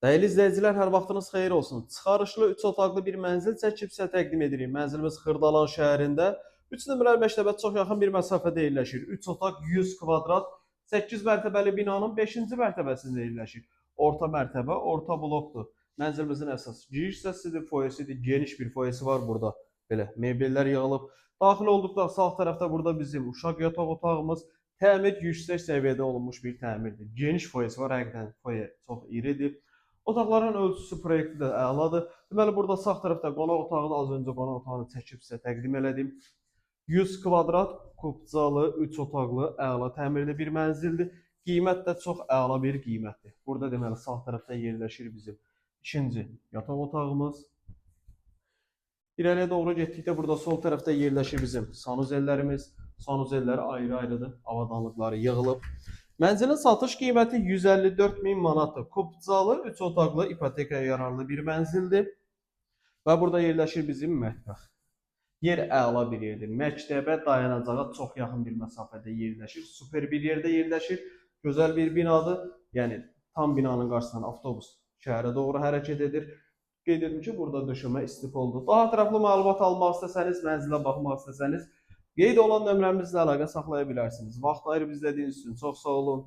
Dəyərli izləyicilər, hər vaxtınız xeyir olsun. Çıxarışlı 3 otaqlı bir mənzil çəkib sizə təqdim edirik. Mənzilimiz Xırdalan şəhərində 3 nömrəli məktəbə çox yaxın bir məsafədə yerləşir. 3 otaq 100 kvadrat, 8 mərtəbəli binanın 5-ci mərtəbəsində yerləşir. Orta mərtəbə, orta blokdur. Mənzilimizin əsas giriş hissəsidir, foyesidir. Geniş bir foyesi var burada. Belə mebellər yığılıb. Daxil olduqda sağ tərəfdə burada bizim uşaq yataq otağımız, təmir yüksək səviyyədə olunmuş bir təmirdir. Geniş foyesi var, həqiqətən foye çox iridir. Otaqların ölçüsü, proyekti də əladır. Deməli, burada sağ tərəfdə qonaq otağını, az öncə qonaq otağını çəkib sizə təqdim elədim. 100 kvadrat, kubcalı, 3 otaqlı, əla təmirli bir mənzildir. Qiymət də çox əla bir qiymətdir. Burada deməli, sağ tərəfdə yerləşir bizim ikinci yataq otağımız. İrəliyə doğru getdikdə burada sol tərəfdə yerləşir bizim sanuzellərimiz. Sanuzellər ayrı-ayrıdır, avadanlıqları yığılıb. Mənzilin satış qiyməti 154 min manatdır. Kubcalı 3 otaqlı ipotekaya yararlı bir mənzildir. Və burada yerləşir bizim mətbəx. Yer əla bir yerdir. Məktəbə, dayanacağa çox yaxın bir məsafədə yerləşir. Super bir yerdə yerləşir. Gözəl bir binadır. Yəni tam binanın qarşısından avtobus şəhərə doğru hərəkət edir. Qeyd edim ki, burada döşəmə istifoldur. Daha ətraflı məlumat almaq istəsəniz, mənzilə baxmaq istəsəniz, qeyd olan nömrəmizlə əlaqə saxlaya bilərsiniz. Vaxt ayırıb izlədiyiniz üçün çox sağ olun.